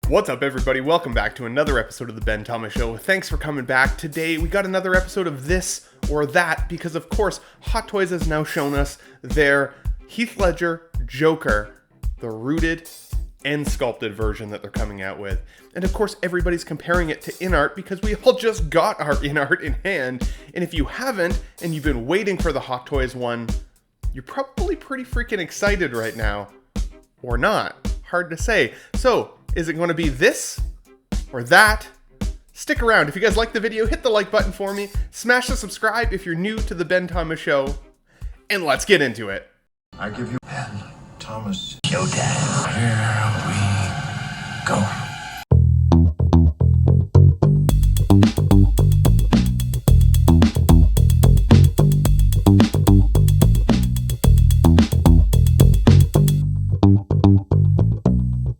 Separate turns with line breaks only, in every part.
What's up, everybody? Welcome back to another episode of the Ben Thomas Show. Thanks for coming back. Today, we got another episode of this or that because, of course, Hot Toys has now shown us their Heath Ledger Joker, the rooted and sculpted version that they're coming out with. And of course, everybody's comparing it to InArt because we all just got our InArt in hand. And if you haven't, and you've been waiting for the Hot Toys one, you're probably pretty freaking excited right now. Or not. Hard to say. So, is it going to be this or that? Stick around. If you guys like the video, hit the like button for me. Smash the subscribe if you're new to the Ben Thomas Show. And let's get into it.
I give you Ben Thomas Showtime. Here we go.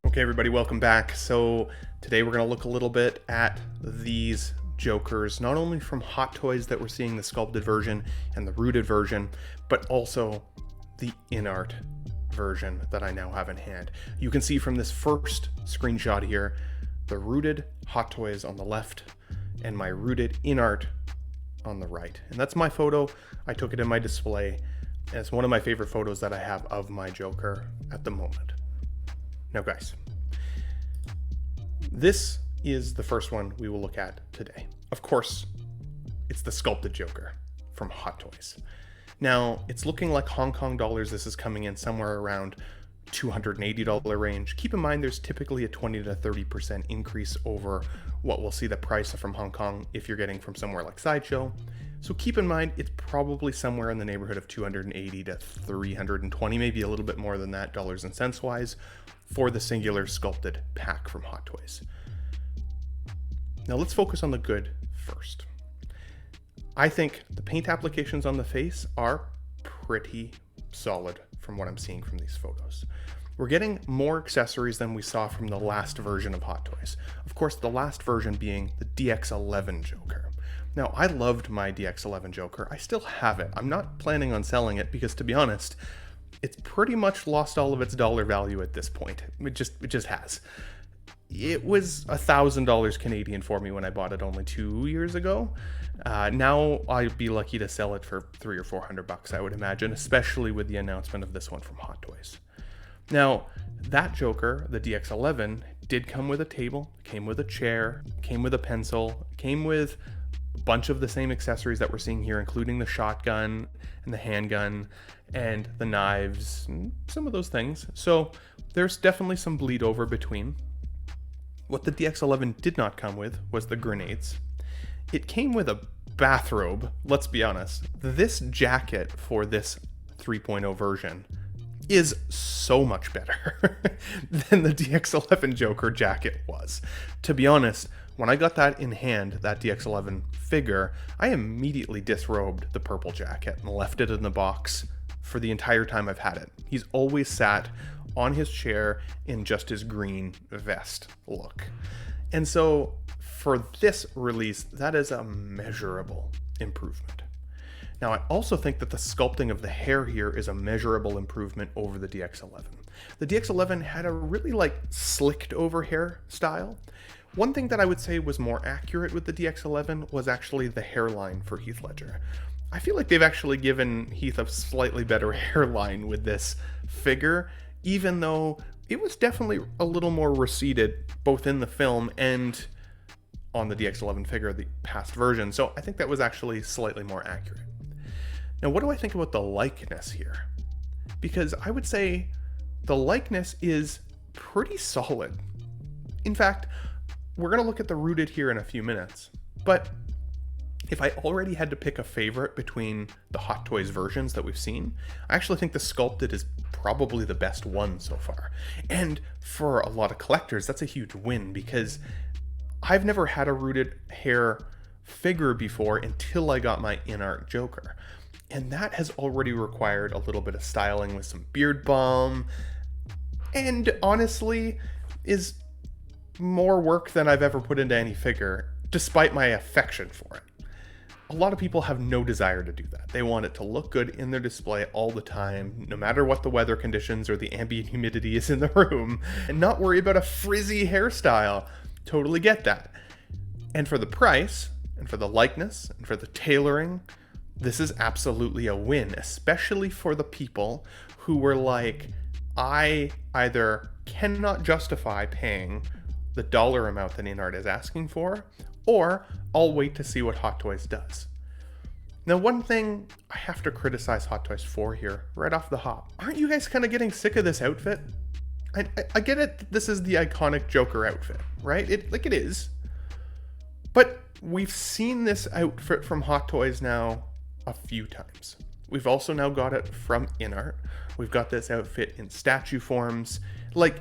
Okay, everybody, welcome back. So today we're going to look a little bit at these Jokers, not only from Hot Toys that we're seeing the sculpted version and the rooted version, but also the InArt version that I now have in hand. You can see from this first screenshot here, the rooted Hot Toys on the left and my rooted InArt on the right. And that's my photo. I took it in my display. And it's one of my favorite photos that I have of my Joker at the moment. Now, guys, this is the first one we will look at today. Of course, it's the sculpted Joker from Hot Toys. Now, it's looking like Hong Kong dollars. This is coming in somewhere around $280 range. Keep in mind, there's typically a 20 to 30% increase over what we'll see the price from Hong Kong if you're getting from somewhere like Sideshow. So keep in mind, it's probably somewhere in the neighborhood of 280 to 320, maybe a little bit more than that, dollars and cents wise, for the singular sculpted pack from Hot Toys. Now let's focus on the good first. I think the paint applications on the face are pretty solid from what I'm seeing from these photos. We're getting more accessories than we saw from the last version of Hot Toys. Of course, the last version being the DX11 Joker. Now, I loved my DX11 Joker. I still have it. I'm not planning on selling it because, to be honest, it's pretty much lost all of its dollar value at this point. It just has. It was $1,000 Canadian for me when I bought it only 2 years ago. Now I'd be lucky to sell it for $300 or $400, I would imagine, especially with the announcement of this one from Hot Toys. Now, that Joker, the DX11, did come with a table, came with a chair, came with a pencil, came with a bunch of the same accessories that we're seeing here, including the shotgun and the handgun and the knives and some of those things. So there's definitely some bleed over between. What the DX11 did not come with was the grenades. It came with a bathrobe. Let's be honest. This jacket for this 3.0 version is so much better than the DX11 Joker jacket was. To be honest, when I got that in hand, that DX11 figure, I immediately disrobed the purple jacket and left it in the box for the entire time I've had it. He's always sat on his chair in just his green vest look. And so for this release, that is a measurable improvement. Now, I also think that the sculpting of the hair here is a measurable improvement over the DX11. The DX11 had a really slicked over hair style. One thing that I would say was more accurate with the DX11 was actually the hairline for Heath Ledger. I feel like they've actually given Heath a slightly better hairline with this figure, even though it was definitely a little more receded both in the film and on the DX11 figure, the past version. So I think that was actually slightly more accurate. Now, what do I think about the likeness here? Because I would say the likeness is pretty solid. In fact, we're going to look at the rooted here in a few minutes, but if I already had to pick a favorite between the Hot Toys versions that we've seen, I actually think the sculpted is probably the best one so far. And for a lot of collectors, that's a huge win because I've never had a rooted hair figure before until I got my InArt Joker. And that has already required a little bit of styling with some beard balm, and honestly is more work than I've ever put into any figure, despite my affection for it. A lot of people have no desire to do that. They want it to look good in their display all the time, no matter what the weather conditions or the ambient humidity is in the room, and not worry about a frizzy hairstyle. Totally get that. And for the price, and for the likeness, and for the tailoring, this is absolutely a win, especially for the people who were like, I either cannot justify paying the dollar amount that InArt is asking for, or I'll wait to see what Hot Toys does. Now, one thing I have to criticize Hot Toys for here, right off the hop, aren't you guys kind of getting sick of this outfit? I get it, this is the iconic Joker outfit, right? It is. But we've seen this outfit from Hot Toys now a few times. We've also now got it from InArt. We've got this outfit in statue forms. Like,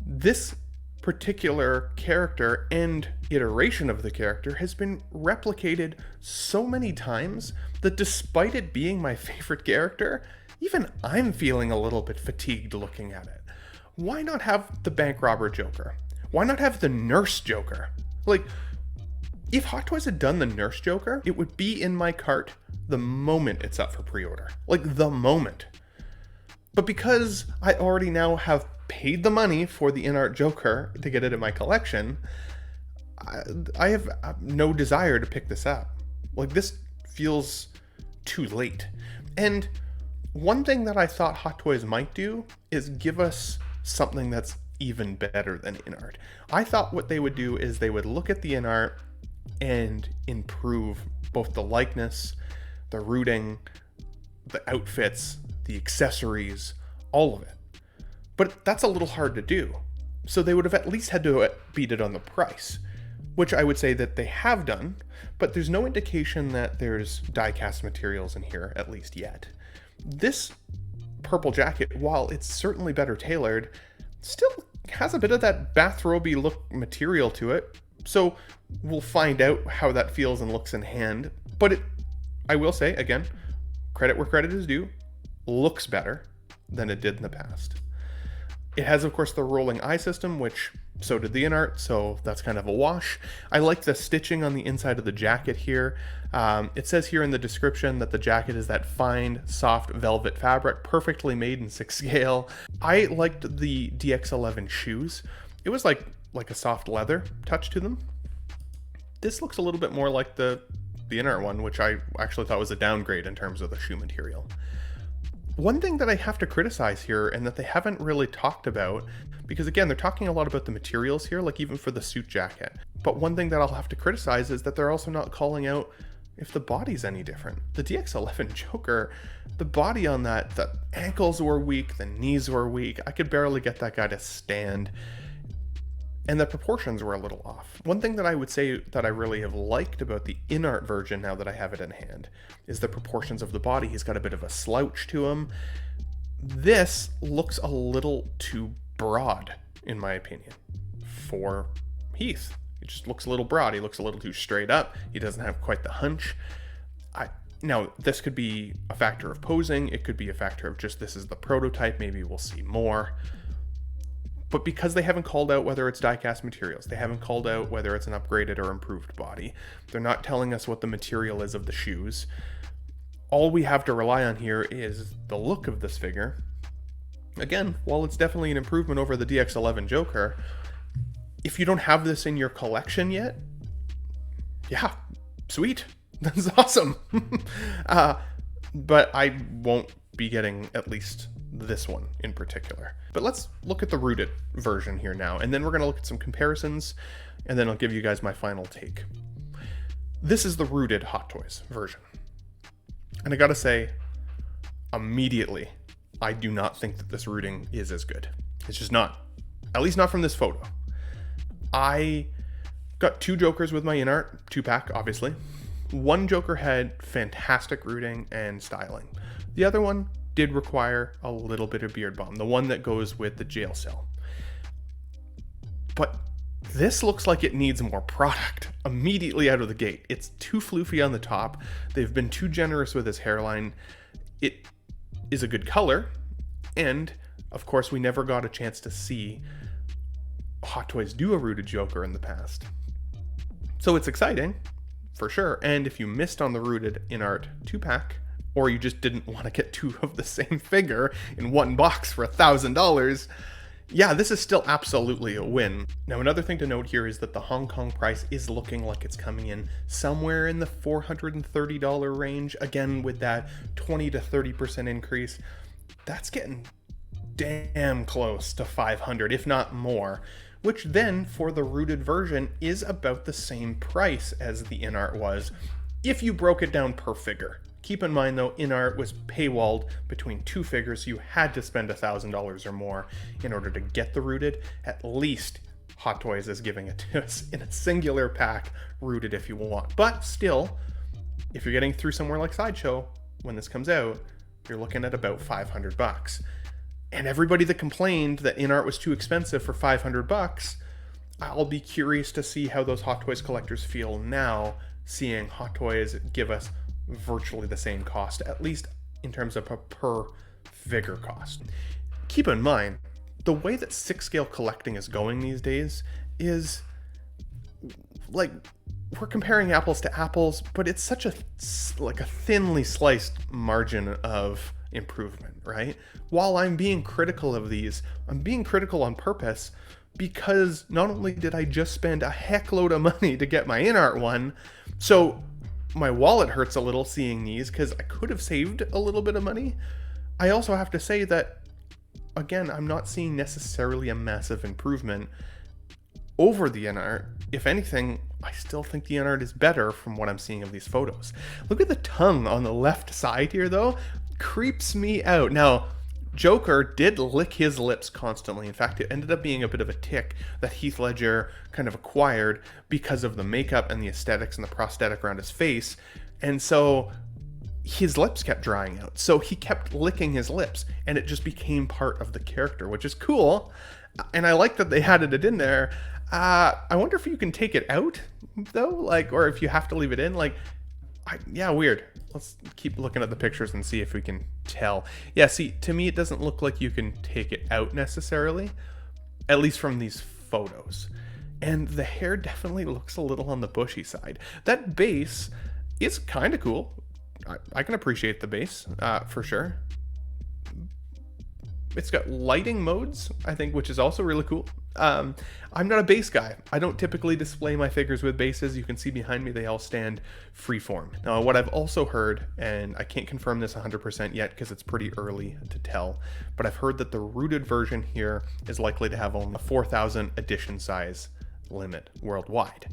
this particular character and iteration of the character has been replicated so many times that despite it being my favorite character, even I'm feeling a little bit fatigued looking at it. Why not have the bank robber Joker? Why not have the nurse Joker? Like, if Hot Toys had done the nurse Joker, it would be in my cart the moment it's up for pre-order. Like, the moment. But because I already now have paid the money for the InArt Joker to get it in my collection, I have no desire to pick this up. Like, this feels too late. And one thing that I thought Hot Toys might do is give us something that's even better than InArt. I thought what they would do is they would look at the InArt and improve both the likeness, the rooting, the outfits, the accessories, all of it. But that's a little hard to do. So they would have at least had to beat it on the price, which I would say that they have done, but there's no indication that there's die-cast materials in here, at least yet. This purple jacket, while it's certainly better tailored, still has a bit of that bathrobe-y look material to it. So we'll find out how that feels and looks in hand. But I will say, again, credit where credit is due, looks better than it did in the past. It has, of course, the rolling eye system, which so did the InArt, so that's kind of a wash. I like the stitching on the inside of the jacket here. It says here in the description that the jacket is that fine, soft velvet fabric, perfectly made in 6 scale. I liked the DX11 shoes. It was like a soft leather touch to them. This looks a little bit more like the InArt one, which I actually thought was a downgrade in terms of the shoe material. One thing that I have to criticize here, and that they haven't really talked about, because again, they're talking a lot about the materials here, like even for the suit jacket. But one thing that I'll have to criticize is that they're also not calling out if the body's any different. The DX11 Joker, the body on that, the ankles were weak, the knees were weak. I could barely get that guy to stand. And the proportions were a little off. One thing that I would say that I really have liked about the InArt version, now that I have it in hand, is the proportions of the body. He's got a bit of a slouch to him. This looks a little too broad, in my opinion, for Heath. It just looks a little broad. He looks a little too straight up. He doesn't have quite the hunch. Now, this could be a factor of posing. It could be a factor of just this is the prototype. Maybe we'll see more. But because they haven't called out whether it's die-cast materials, they haven't called out whether it's an upgraded or improved body, they're not telling us what the material is of the shoes, all we have to rely on here is the look of this figure. Again, while it's definitely an improvement over the DX11 Joker, if you don't have this in your collection yet, yeah, sweet. That's awesome. But I won't be getting at least this one in particular. But let's look at the rooted version here now, and then we're going to look at some comparisons, and then I'll give you guys my final take. This is the rooted Hot Toys version. And I gotta say, immediately, I do not think that this rooting is as good. It's just not. At least not from this photo. I got 2 Jokers with my InArt 2-pack, obviously. One Joker had fantastic rooting and styling. The other one did require a little bit of beard balm, the one that goes with the jail cell. But this looks like it needs more product immediately out of the gate. It's too floofy on the top. They've been too generous with his hairline. It is a good color, and of course we never got a chance to see Hot Toys do a rooted Joker in the past. So it's exciting. for sure. And if you missed on the rooted InArt 2-pack, or you just didn't want to get two of the same figure in one box for $1,000, yeah, this is still absolutely a win. Now, another thing to note here is that the Hong Kong price is looking like it's coming in somewhere in the $430 range. Again, with that 20 to 30% increase, that's getting damn close to $500, if not more, which then for the rooted version is about the same price as the InArt was if you broke it down per figure. Keep in mind though, InArt was paywalled between two figures, so you had to spend $1,000 or more in order to get the rooted. At least Hot Toys is giving it to us in a singular pack, rooted if you want. But still, if you're getting through somewhere like Sideshow when this comes out, you're looking at about $500. And everybody that complained that InArt was too expensive for $500, I'll be curious to see how those Hot Toys collectors feel now, seeing Hot Toys give us virtually the same cost, at least in terms of a per figure cost. Keep in mind, the way that 6-scale collecting is going these days is like, we're comparing apples to apples, but it's such a thinly sliced margin of improvement, right? While I'm being critical of these, I'm being critical on purpose, because not only did I just spend a heck load of money to get my InArt one, so my wallet hurts a little seeing these because I could have saved a little bit of money. I also have to say that, again, I'm not seeing necessarily a massive improvement over the InArt. If anything, I still think the InArt is better from what I'm seeing of these photos. Look at the tongue on the left side here though. Creeps me out. Now, Joker did lick his lips constantly. In fact, it ended up being a bit of a tick that Heath Ledger kind of acquired because of the makeup and the aesthetics and the prosthetic around his face. And so his lips kept drying out. So he kept licking his lips and it just became part of the character, which is cool. And I like that they added it in there. I wonder if you can take it out though, like, or if you have to leave it in, like, yeah, weird. Let's keep looking at the pictures and see if we can tell. Yeah, see, to me, it doesn't look like you can take it out necessarily, at least from these photos. And the hair definitely looks a little on the bushy side. That base is kind of cool. I can appreciate the base, for sure. It's got lighting modes, I think, which is also really cool. I'm not a base guy. I don't typically display my figures with bases. You can see behind me, they all stand freeform. Now, what I've also heard, and I can't confirm this 100% yet because it's pretty early to tell, but I've heard that the rooted version here is likely to have only a 4,000 edition size limit worldwide.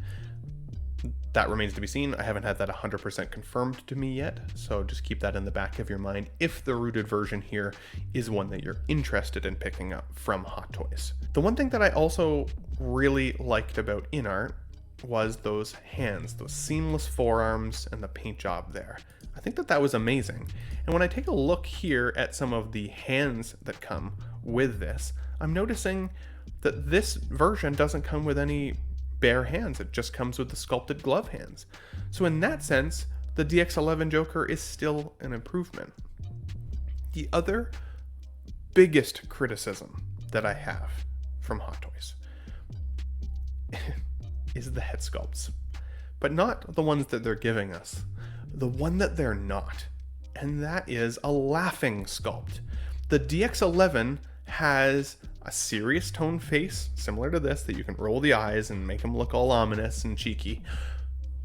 That remains to be seen. I haven't had that 100% confirmed to me yet, so just keep that in the back of your mind if the rooted version here is one that you're interested in picking up from Hot Toys. The one thing that I also really liked about InArt was those hands, those seamless forearms and the paint job there. I think that was amazing. And when I take a look here at some of the hands that come with this, I'm noticing that this version doesn't come with any bare hands. It just comes with the sculpted glove hands. So in that sense, the DX11 Joker is still an improvement. The other biggest criticism that I have from Hot Toys is the head sculpts, but not the ones that they're giving us, the one that they're not, and that is a laughing sculpt. The DX11 has a serious tone face, similar to this, that you can roll the eyes and make them look all ominous and cheeky.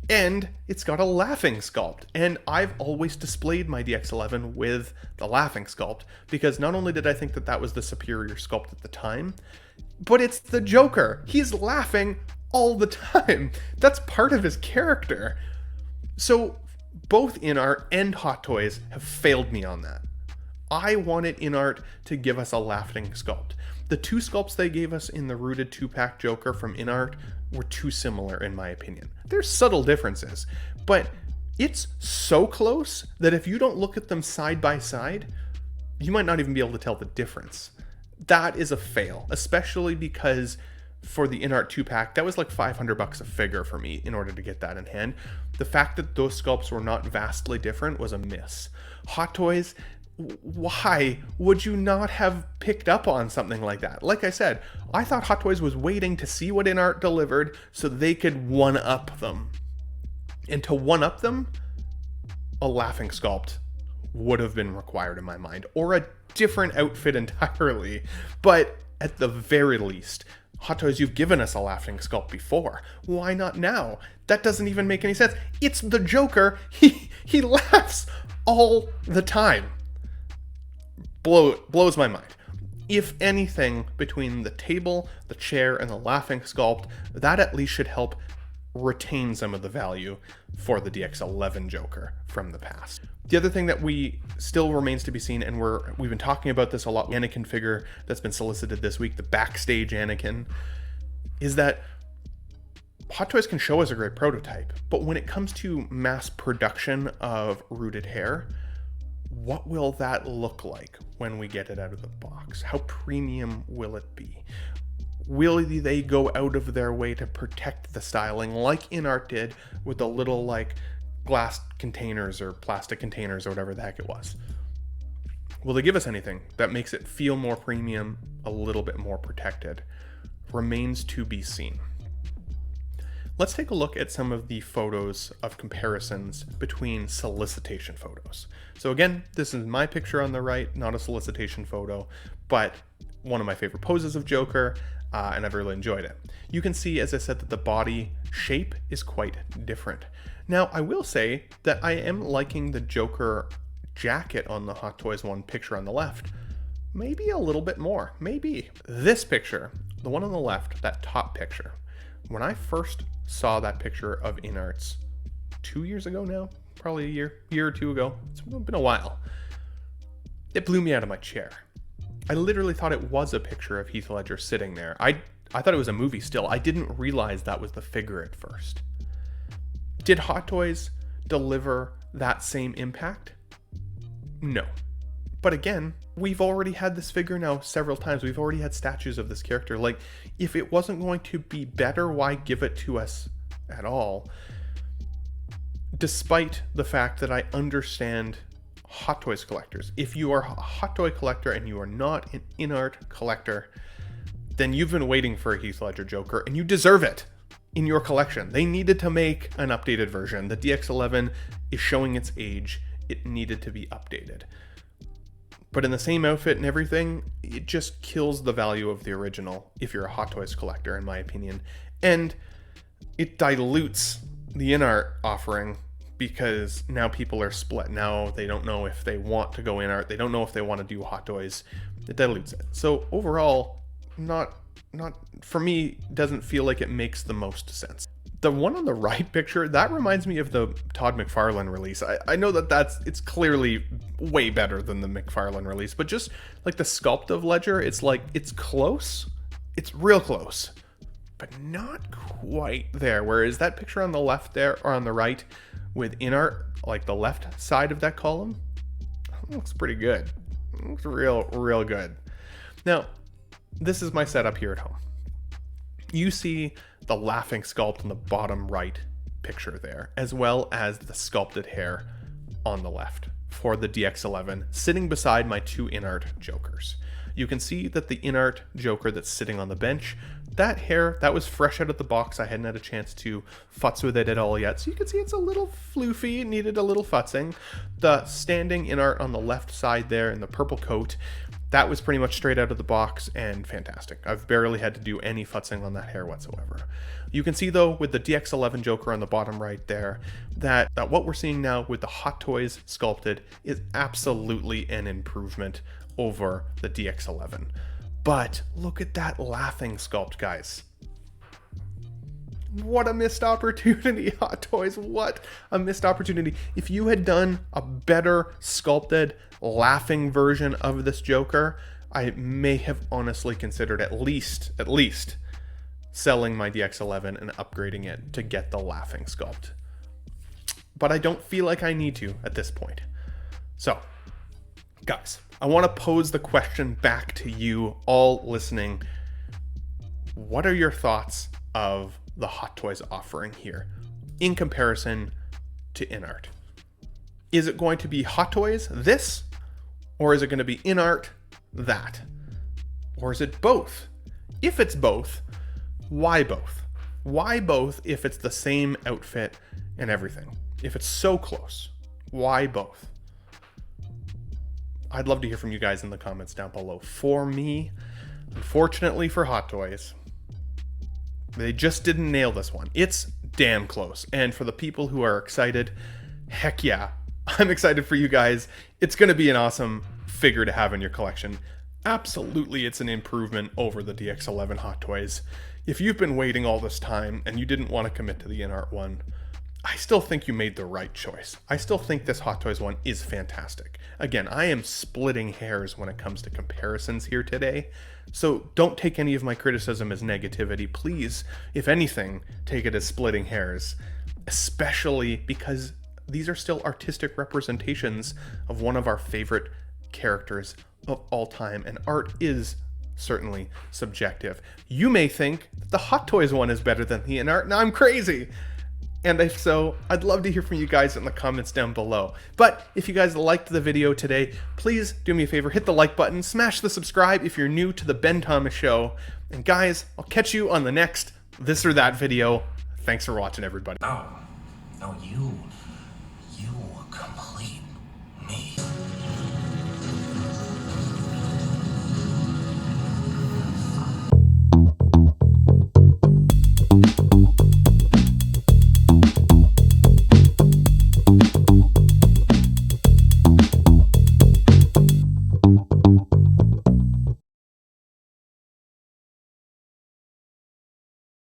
And it's got a laughing sculpt. And I've always displayed my DX11 with the laughing sculpt, because not only did I think that that was the superior sculpt at the time, but it's the Joker. He's laughing all the time. That's part of his character. So both InArt and Hot Toys have failed me on that. I wanted InArt to give us a laughing sculpt. The two sculpts they gave us in the rooted 2-pack Joker from InArt were too similar in my opinion. There's subtle differences, but it's so close that if you don't look at them side by side, you might not even be able to tell the difference. That is a fail, especially because for the InArt 2-pack, that was like $500 a figure for me in order to get that in hand. The fact that those sculpts were not vastly different was a miss. Hot Toys, why would you not have picked up on something like that? Like I said, I thought Hot Toys was waiting to see what InArt delivered so they could one-up them. And to one-up them, a laughing sculpt would have been required in my mind, or a different outfit entirely. But at the very least, Hot Toys, you've given us a laughing sculpt before. Why not now? That doesn't even make any sense. It's the Joker. He laughs all the time. Blows my mind. If anything, between the table, the chair, and the laughing sculpt, that at least should help retain some of the value for the DX11 Joker from the past. The other thing that we still remains to be seen, and we've been talking about this a lot, the Anakin figure that's been solicited this week, the backstage Anakin, is that Hot Toys can show us a great prototype, but when it comes to mass production of rooted hair, what will that look like when we get it out of the box? How premium will it be? Will they go out of their way to protect the styling like InArt did with the little like glass containers or plastic containers or whatever the heck it was? Will they give us anything that makes it feel more premium, a little bit more protected? Remains to be seen. Let's take a look at some of the photos of comparisons between solicitation photos. So again, this is my picture on the right, not a solicitation photo, but one of my favorite poses of Joker, and I've really enjoyed it. You can see, as I said, that the body shape is quite different. Now, I will say that I am liking the Joker jacket on the Hot Toys one picture on the left, maybe a little bit more, maybe. This picture, the one on the left, that top picture, when I first saw that picture of InArt's 2 years ago now, probably a year or two ago, it's been a while, it blew me out of my chair. I literally thought it was a picture of Heath Ledger sitting there. I thought it was a movie still. I didn't realize that was the figure at first. Did Hot Toys deliver that same impact? No. But again, we've already had this figure now several times. We've already had statues of this character. Like, if it wasn't going to be better, why give it to us at all? Despite the fact that I understand Hot Toys collectors. If you are a Hot Toy collector and you are not an InArt collector, then you've been waiting for a Heath Ledger Joker, and you deserve it in your collection. They needed to make an updated version. The DX11 is showing its age. It needed to be updated. But in the same outfit and everything, it just kills the value of the original if you're a Hot Toys collector, in my opinion. And it dilutes the InArt offering because now people are split. Now they don't know if they want to go InArt. They don't know if they want to do Hot Toys. It dilutes it. So overall, not for me, doesn't feel like it makes the most sense. The one on the right picture, that reminds me of the Todd McFarlane release. I know that it's clearly way better than the McFarlane release, but just like the sculpt of Ledger, it's like, it's close. It's real close, but not quite there. Whereas that picture on the left there, or on the right with InArt, like the left side of that column, looks pretty good. It looks real good. Now, this is my setup here at home. You see the laughing sculpt on the bottom right picture there, as well as the sculpted hair on the left for the DX11 sitting beside my two InArt Jokers. You can see that the InArt Joker that's sitting on the bench, that hair, that was fresh out of the box. I hadn't had a chance to futz with it at all yet. So you can see it's a little floofy, it needed a little futzing. The standing InArt on the left side there in the purple coat, that was pretty much straight out of the box and fantastic. I've barely had to do any futzing on that hair whatsoever. You can see though with the DX11 Joker on the bottom right there, that what we're seeing now with the Hot Toys sculpted is absolutely an improvement over the DX11. But look at that laughing sculpt, guys. What a missed opportunity, Hot Toys. What a missed opportunity. If you had done a better sculpted laughing version of this Joker, I may have honestly considered at least selling my DX11 and upgrading it to get the laughing sculpt. But I don't feel like I need to at this point. So, guys, I want to pose the question back to you all listening. What are your thoughts of the Hot Toys offering here in comparison to InArt? Is it going to be Hot Toys this, or is it going to be InArt that? Or is it both? If it's both, why both? Why both if it's the same outfit and everything. If it's so close, why both? I'd love to hear from you guys in the comments down below. For me, unfortunately for Hot Toys, they just didn't nail this one. It's damn close. And for the people who are excited, heck yeah, I'm excited for you guys. It's going to be an awesome figure to have in your collection. Absolutely, it's an improvement over the DX11 Hot Toys. If you've been waiting all this time and you didn't want to commit to the InArt one, I still think you made the right choice. I still think this Hot Toys one is fantastic. Again, I am splitting hairs when it comes to comparisons here today, so don't take any of my criticism as negativity. Please, if anything, take it as splitting hairs, especially because these are still artistic representations of one of our favorite characters of all time, and art is certainly subjective. You may think that the Hot Toys one is better than the InArt, and I'm crazy. And if so, I'd love to hear from you guys in the comments down below. But if you guys liked the video today, please do me a favor, hit the like button, smash the subscribe if you're new to the Ben Thomas Show. And guys, I'll catch you on the next this or that video. Thanks for watching, everybody.
No, you complete me.